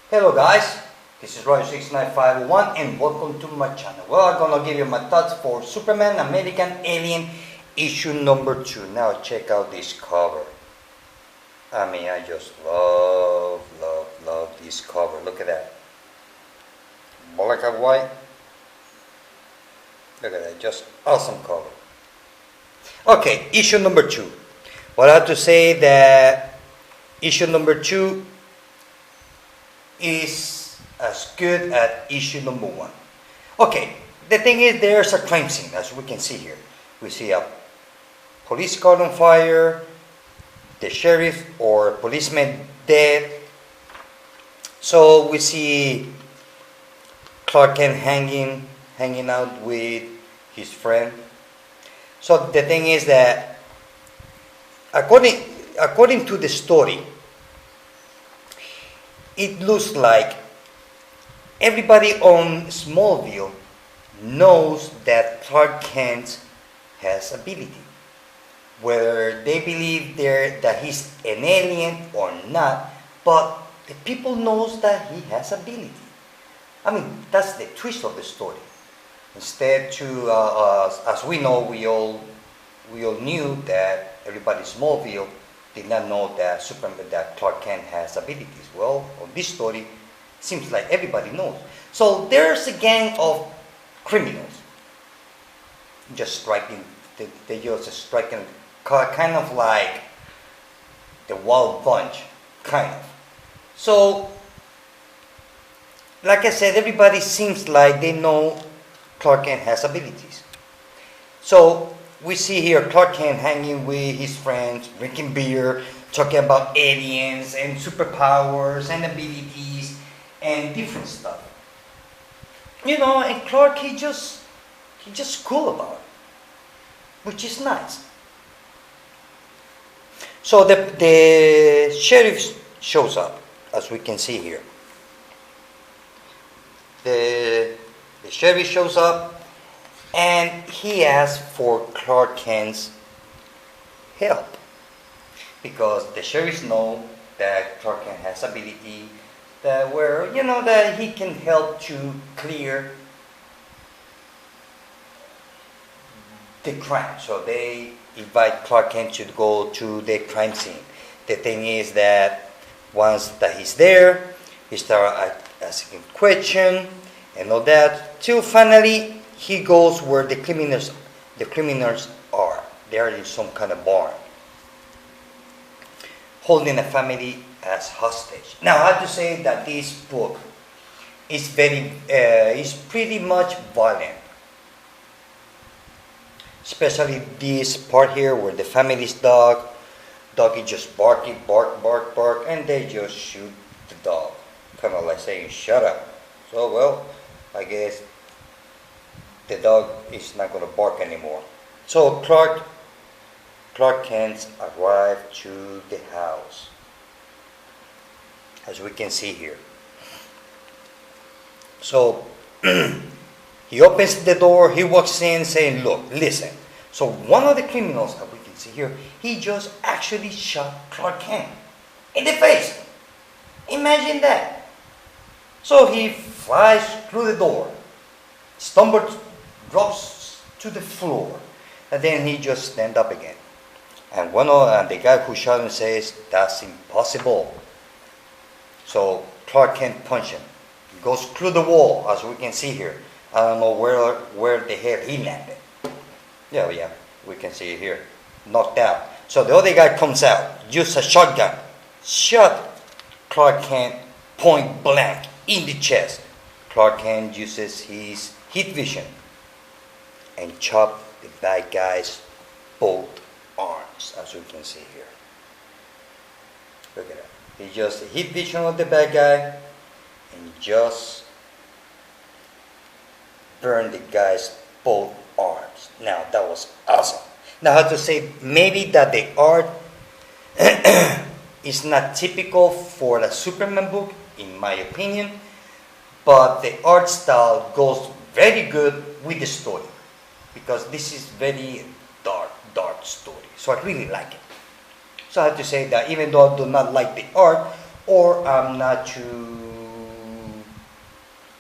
Hello guys, this is Roy69501 and welcome to my channel. Well, I'm gonna give you my thoughts for Superman American Alien issue number 2. Now check out this cover. I just love this cover. Look at that. Black and white. Look at that, just awesome cover. Okay, issue number 2. Well, I have to say that issue number 2 is as good as issue number 1. Okay, the thing is there's a crime scene, as we can see here. We see a police car on fire, the sheriff or policeman dead. So we see Clark Kent hanging out with his friend. So the thing is that according to the story, it looks like everybody on Smallville knows that Clark Kent has ability. Whether they believe that he's an alien or not, but the people knows that he has ability. That's the twist of the story. Instead as we know, we all knew that everybody in Smallville did not know that Clark Kent has abilities. Well, on this story, seems like everybody knows. So there's a gang of criminals just striking. They just striking, kind of like the Wild Bunch, kind of. So, like I said, everybody seems like they know Clark Kent has abilities. So we see here Clark Kent hanging with his friends, drinking beer, talking about aliens and superpowers and abilities and different stuff. And Clark, he just cool about it, which is nice. So the sheriff shows up, as we can see here. The sheriff shows up and he asks for Clark Kent's help, because the sheriffs know that Clark Kent has ability that he can help to clear the crime. So they invite Clark Kent to go to the crime scene. The thing is that once that he's there, he starts asking questions and all that, till finally he goes where the criminals are. They are in some kind of barn, holding a family as hostage. Now I have to say that this book is pretty much violent, especially this part here where the family's dog is just barking, bark, and they just shoot the dog, kind of like saying shut up. So well, I guess the dog is not going to bark anymore. So Clark Kent arrived to the house, as we can see here. So he opens the door, he walks in saying, look, listen. So one of the criminals that we can see here, he just actually shot Clark Kent in the face. Imagine that. So he flies through the door, stumbles, drops to the floor, and then he just stands up again. And the guy who shot him says, that's impossible. So Clark Kent punches him. He goes through the wall, as we can see here. I don't know where the hell he landed. Yeah, we can see it here. Knocked out. So the other guy comes out, uses a shotgun, shot Clark Kent point blank in the chest. Clark Kent uses his heat vision and chopped the bad guy's both arms, as we can see here. Look at that. He just hit vision of the bad guy and just burned the guy's both arms. Now that was awesome. Now I have to say, maybe that the art is not typical for the Superman book, in my opinion, but the art style goes very good with the story, because this is very dark story. So I really like it. So I have to say that even though I do not like the art, or I'm not too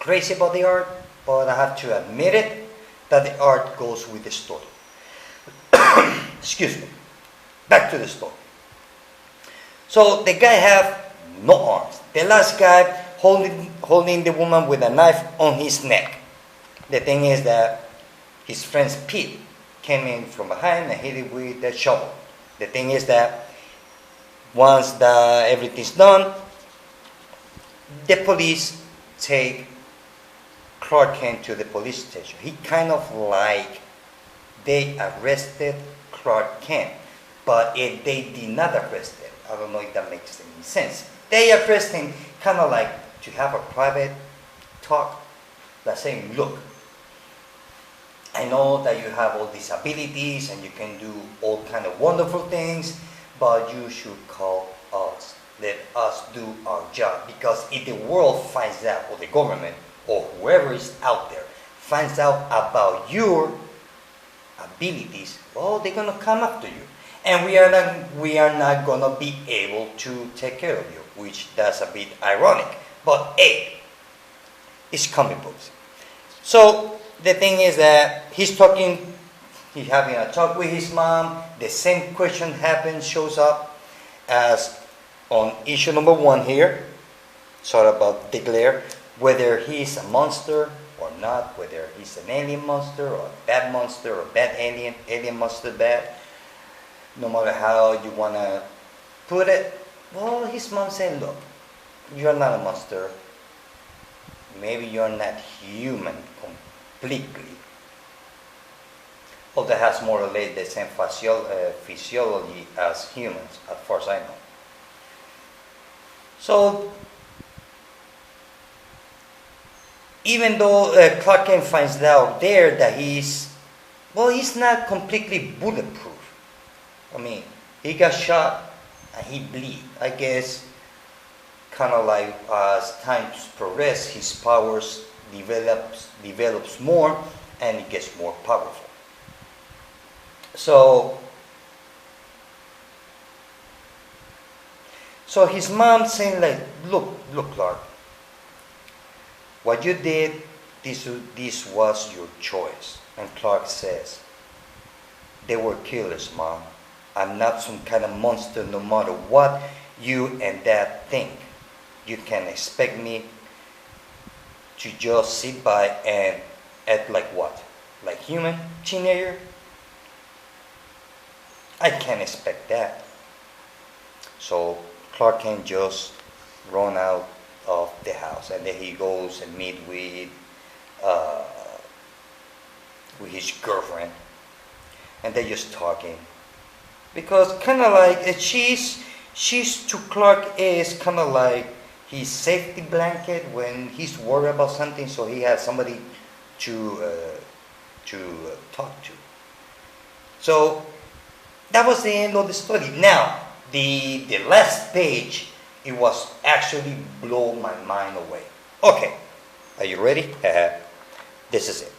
crazy about the art, but I have to admit it that the art goes with the story. Excuse me. Back to the story. So the guy have no arms. The last guy holding the woman with a knife on his neck. The thing is that his friend Pete came in from behind and hit it with the shovel. The thing is that once everything's done, the police take Clark Kent to the police station. He kind of like they arrested Clark Kent, but they did not arrest him. I don't know if that makes any sense. They arrest him kind of like to have a private talk, like saying, look, I know that you have all these abilities and you can do all kind of wonderful things, but you should call us. Let us do our job. Because if the world finds out, or the government, or whoever is out there, finds out about your abilities, well, they're going to come after you. And we are not going to be able to take care of you, which that's a bit ironic. But hey, it's comic books. So the thing is that he's having a talk with his mom. The same question shows up as on issue number 1 here. Sorry about the glare. Whether he's a monster or not, whether he's an alien monster or a bad monster or bad alien monster bad. No matter how you want to put it, well, his mom said, look, you're not a monster. Maybe you're not human completely. Although it has more or less the same physiology as humans, as far as I know. So, even though Clark Kent finds out there that he's not completely bulletproof. I mean, he got shot and he bleed. I guess kind of like as time progresses, his powers develops more and it gets more powerful. So his mom saying like, look Clark, what you did, this was your choice. And Clark says, they were killers, Mom. I'm not some kind of monster no matter what you and Dad think. You can expect me to just sit by and act like what? Like human teenager? I can't expect that. So Clark Kent just run out of the house, and then he goes and meet with his girlfriend, and they're just talking, because kind of like she's to Clark is kind of like his safety blanket when he's worried about something, so he has somebody to talk to. So that was the end of the story. Now the last page, it was actually blow my mind away. Okay, are you ready? This is it.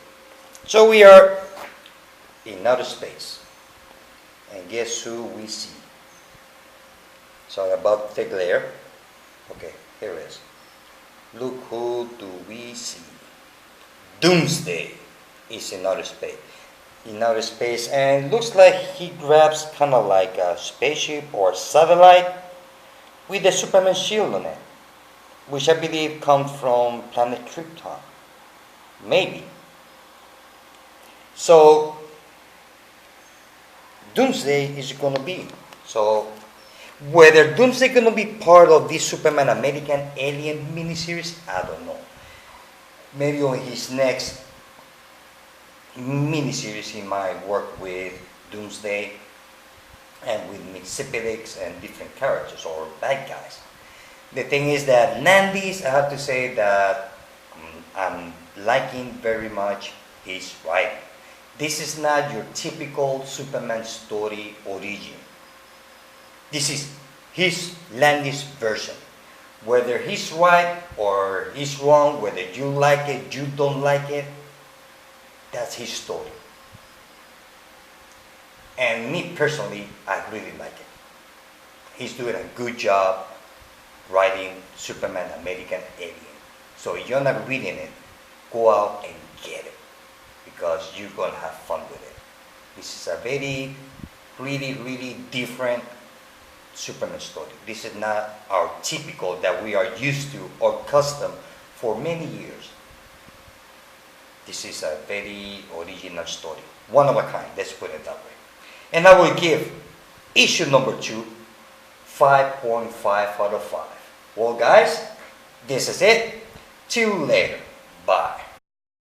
So we are in outer space, and guess who we see? Sorry about the glare. Okay, here it is. Look who do we see. Doomsday is in outer space. And looks like he grabs kind of like a spaceship or satellite with the Superman shield on it, which I believe comes from planet Krypton. Maybe. So Doomsday is going to be. So whether Doomsday is going to be part of this Superman American Alien miniseries, I don't know. Maybe on his next miniseries he might work with Doomsday and with Mxyzptlk and different characters or bad guys. The thing is that Landis, I have to say that I'm liking very much his writing. This is not your typical Superman story origin. This is his Landis version. Whether he's right or he's wrong, whether you like it, you don't like it, that's his story. And me personally, I really like it. He's doing a good job writing Superman American Alien. So if you're not reading it, go out and get it because you're going to have fun with it. This is a very, really different Superman story. This is not our typical that we are used to or custom for many years. This is a very original story. One of a kind, let's put it that way. And I will give issue number 2 5.5 out of 5. Well guys, this is it. Till later. Bye.